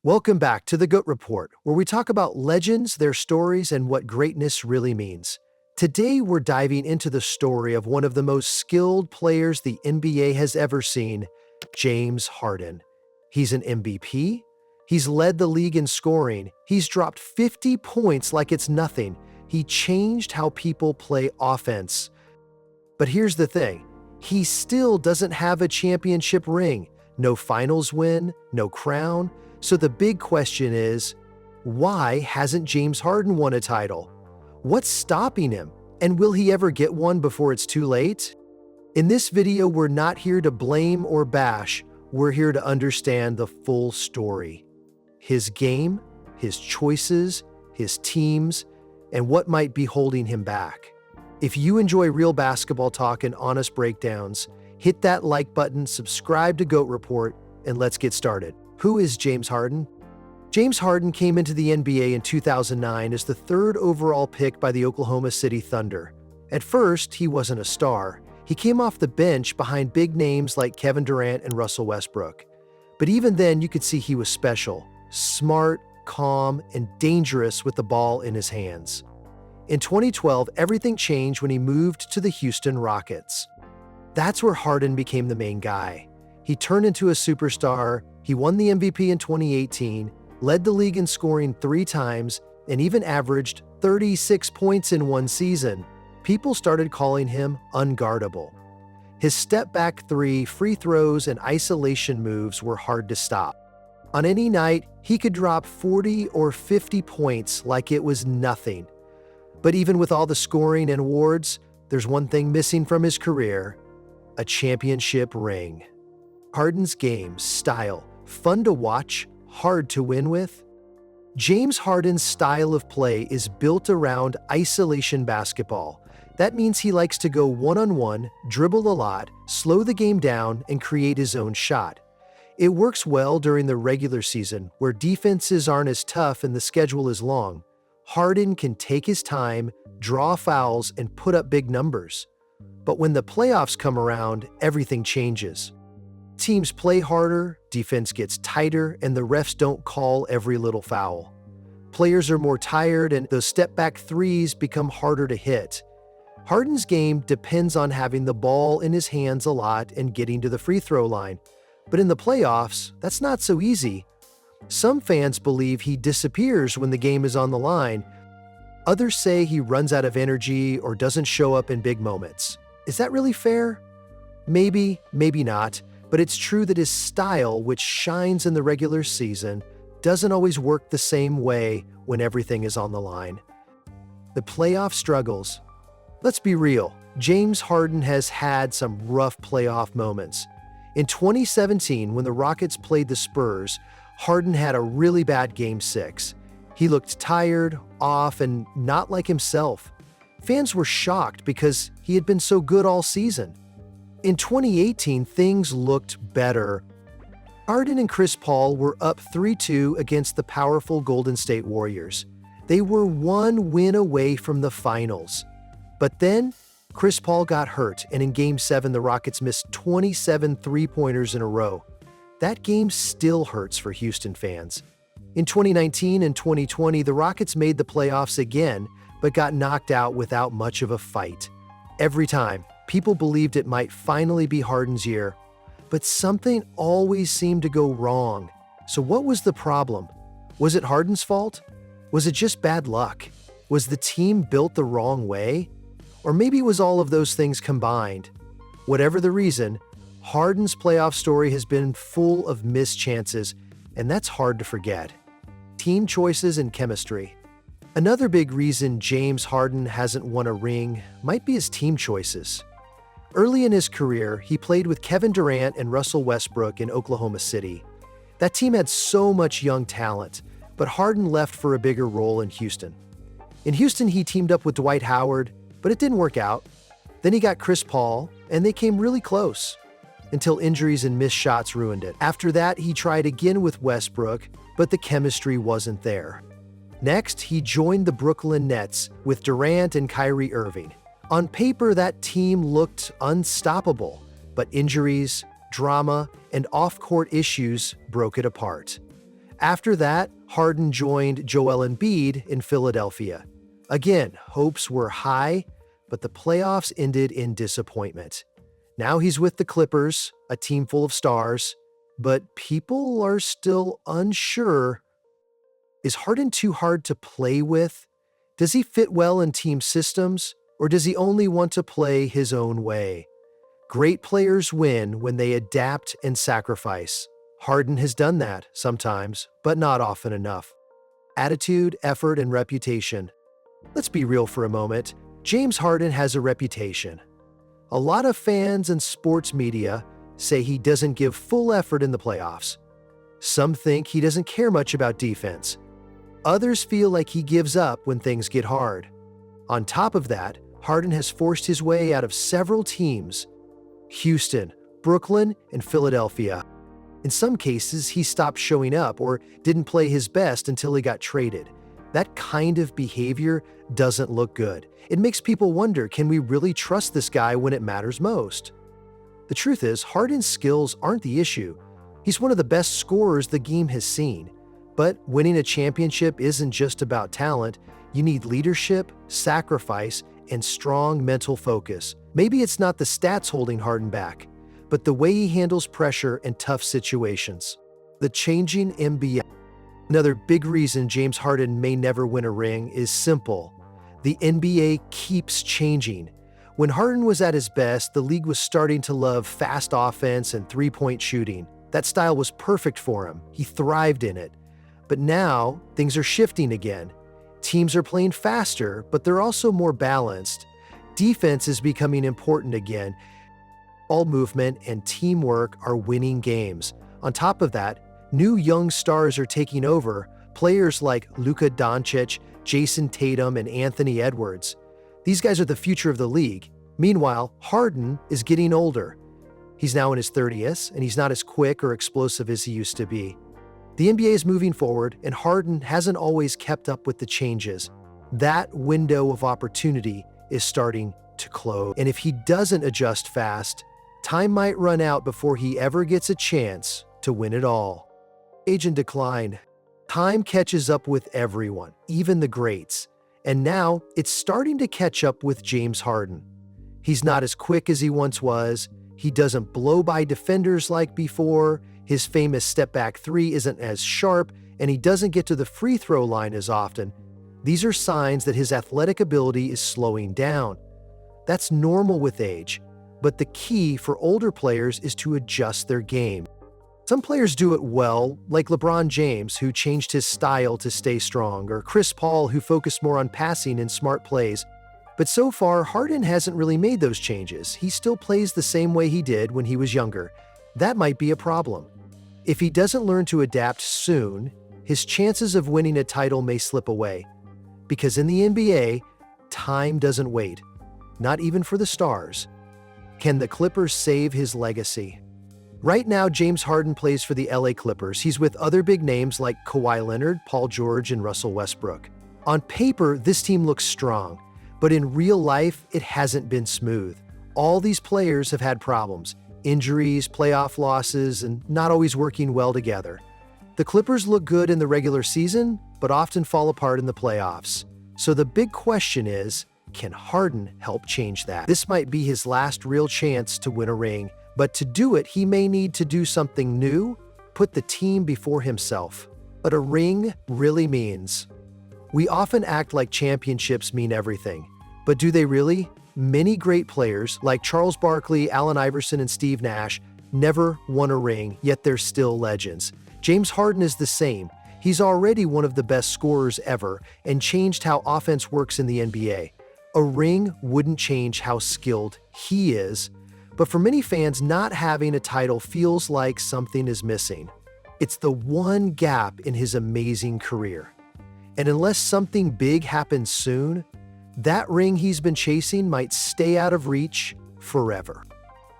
Welcome back to the G.O.A.T Report, where we talk about legends, their stories, and what greatness really means. Today, we're diving into the story of one of the most skilled players the NBA has ever seen, James Harden. He's an MVP. He's led the league in scoring. He's dropped 50 points like it's nothing. He changed how people play offense. But here's the thing. He still doesn't have a championship ring. No finals win, no crown. So the big question is, why hasn't James Harden won a title? What's stopping him? And will he ever get one before it's too late? In this video, we're not here to blame or bash. We're here to understand the full story. His game, his choices, his teams, and what might be holding him back. If you enjoy real basketball talk and honest breakdowns, hit that like button, subscribe to G.O.A.T Report, and let's get started. Who is James Harden? James Harden came into the NBA in 2009 as the third overall pick by the Oklahoma City Thunder. At first, he wasn't a star. He came off the bench behind big names like Kevin Durant and Russell Westbrook. But even then, you could see he was special, smart, calm, and dangerous with the ball in his hands. In 2012, everything changed when he moved to the Houston Rockets. That's where Harden became the main guy. He turned into a superstar. He won the MVP in 2018, led the league in scoring 3 times, and even averaged 36 points in one season. People started calling him unguardable. His step-back 3, free throws, and isolation moves were hard to stop. On any night, he could drop 40 or 50 points like it was nothing. But even with all the scoring and awards, there's one thing missing from his career: a championship ring. Harden's game, style, fun to watch, hard to win with. James Harden's style of play is built around isolation basketball. That means he likes to go one-on-one, dribble a lot, slow the game down, and create his own shot. It works well during the regular season, where defenses aren't as tough and the schedule is long. Harden can take his time, draw fouls, and put up big numbers. But when the playoffs come around, everything changes. Teams play harder, defense gets tighter, and the refs don't call every little foul. Players are more tired, and those step-back threes become harder to hit. Harden's game depends on having the ball in his hands a lot and getting to the free throw line. But in the playoffs, that's not so easy. Some fans believe he disappears when the game is on the line. Others say he runs out of energy or doesn't show up in big moments. Is that really fair? Maybe, maybe not. But it's true that his style, which shines in the regular season, doesn't always work the same way when everything is on the line. The playoff struggles. Let's be real, James Harden has had some rough playoff moments. In 2017, when the Rockets played the Spurs, Harden had a really bad Game 6. He looked tired, off, and not like himself. Fans were shocked because he had been so good all season. In 2018, things looked better. Harden and Chris Paul were up 3-2 against the powerful Golden State Warriors. They were one win away from the finals. But then, Chris Paul got hurt, and in Game 7, the Rockets missed 27 three-pointers in a row. That game still hurts for Houston fans. In 2019 and 2020, the Rockets made the playoffs again, but got knocked out without much of a fight. Every time, people believed it might finally be Harden's year, but something always seemed to go wrong. So what was the problem? Was it Harden's fault? Was it just bad luck? Was the team built the wrong way? Or maybe it was all of those things combined. Whatever the reason, Harden's playoff story has been full of missed chances, and that's hard to forget. Team choices and chemistry. Another big reason James Harden hasn't won a ring might be his team choices. Early in his career, he played with Kevin Durant and Russell Westbrook in Oklahoma City. That team had so much young talent, but Harden left for a bigger role in Houston. In Houston, he teamed up with Dwight Howard, but it didn't work out. Then he got Chris Paul, and they came really close, until injuries and missed shots ruined it. After that, he tried again with Westbrook, but the chemistry wasn't there. Next, he joined the Brooklyn Nets with Durant and Kyrie Irving. On paper, that team looked unstoppable, but injuries, drama, and off-court issues broke it apart. After that, Harden joined Joel Embiid in Philadelphia. Again, hopes were high, but the playoffs ended in disappointment. Now he's with the Clippers, a team full of stars, but people are still unsure. Is Harden too hard to play with? Does he fit well in team systems, or does he only want to play his own way? Great players win when they adapt and sacrifice. Harden has done that sometimes, but not often enough. Attitude, effort, and reputation. Let's be real for a moment. James Harden has a reputation. A lot of fans and sports media say he doesn't give full effort in the playoffs. Some think he doesn't care much about defense. Others feel like he gives up when things get hard. On top of that, Harden has forced his way out of several teams: Houston, Brooklyn, and Philadelphia. In some cases, he stopped showing up or didn't play his best until he got traded. That kind of behavior doesn't look good. It makes people wonder, can we really trust this guy when it matters most? The truth is, Harden's skills aren't the issue. He's one of the best scorers the game has seen. But winning a championship isn't just about talent. You need leadership, sacrifice, and strong mental focus. Maybe it's not the stats holding Harden back, but the way he handles pressure and tough situations. The changing NBA. Another big reason James Harden may never win a ring is simple. The NBA keeps changing. When Harden was at his best, the league was starting to love fast offense and three-point shooting. That style was perfect for him. He thrived in it. But now, things are shifting again. Teams are playing faster, but they're also more balanced. Defense is becoming important again. Ball movement and teamwork are winning games. On top of that, new young stars are taking over, players like Luka Doncic, Jason Tatum, and Anthony Edwards. These guys are the future of the league. Meanwhile, Harden is getting older. He's now in his 30s, and he's not as quick or explosive as he used to be. The NBA is moving forward, and Harden hasn't always kept up with the changes. That window of opportunity is starting to close. And if he doesn't adjust fast, time might run out before he ever gets a chance to win it all. Age and decline. Time catches up with everyone, even the greats. And now it's starting to catch up with James Harden. He's not as quick as he once was. He doesn't blow by defenders like before. His famous step-back three isn't as sharp, and he doesn't get to the free throw line as often. These are signs that his athletic ability is slowing down. That's normal with age, but the key for older players is to adjust their game. Some players do it well, like LeBron James, who changed his style to stay strong, or Chris Paul, who focused more on passing and smart plays. But so far, Harden hasn't really made those changes. He still plays the same way he did when he was younger. That might be a problem. If he doesn't learn to adapt soon, his chances of winning a title may slip away. Because in the NBA, time doesn't wait, not even for the stars. Can the Clippers save his legacy? Right now, James Harden plays for the LA Clippers. He's with other big names like Kawhi Leonard, Paul George, and Russell Westbrook. On paper, this team looks strong, but in real life, it hasn't been smooth. All these players have had problems. Injuries, playoff losses, and not always working well together. The Clippers look good in the regular season, but often fall apart in the playoffs. So the big question is, can Harden help change that? This might be his last real chance to win a ring, but to do it, he may need to do something new, put the team before himself. But a ring really means. We often act like championships mean everything, but do they really? Many great players, like Charles Barkley, Allen Iverson, and Steve Nash, never won a ring, yet they're still legends. James Harden is the same. He's already one of the best scorers ever and changed how offense works in the NBA. A ring wouldn't change how skilled he is, but for many fans, not having a title feels like something is missing. It's the one gap in his amazing career. And unless something big happens soon, that ring he's been chasing might stay out of reach forever.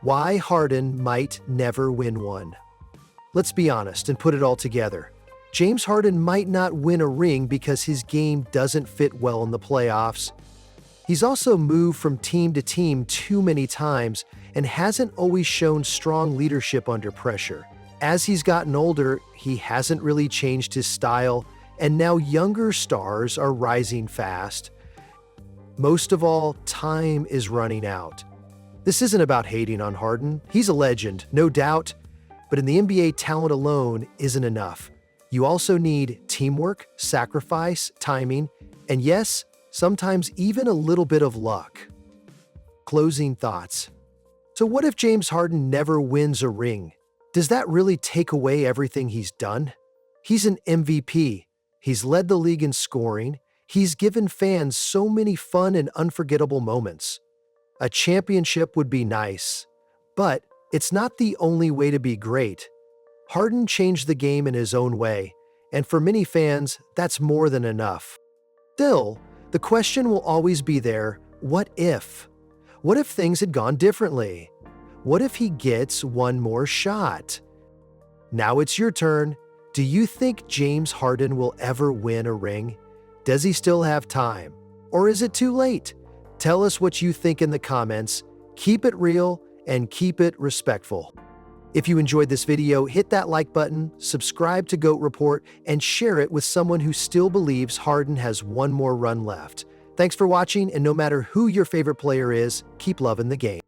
Why Harden might never win one. Let's be honest and put it all together. James Harden might not win a ring because his game doesn't fit well in the playoffs. He's also moved from team to team too many times and hasn't always shown strong leadership under pressure. As he's gotten older, he hasn't really changed his style, and now younger stars are rising fast. Most of all, time is running out. This isn't about hating on Harden. He's a legend, no doubt, but in the NBA, talent alone isn't enough. You also need teamwork, sacrifice, timing, and yes, sometimes even a little bit of luck. Closing thoughts. So what if James Harden never wins a ring? Does that really take away everything he's done? He's an MVP. He's led the league in scoring. He's given fans so many fun and unforgettable moments. A championship would be nice, but it's not the only way to be great. Harden changed the game in his own way, and for many fans, that's more than enough. Still, the question will always be there, what if? What if things had gone differently? What if he gets one more shot? Now it's your turn. Do you think James Harden will ever win a ring? Does he still have time? Or is it too late? Tell us what you think in the comments. Keep it real and keep it respectful. If you enjoyed this video, hit that like button, subscribe to GOAT Report, and share it with someone who still believes Harden has one more run left. Thanks for watching, and no matter who your favorite player is, keep loving the game.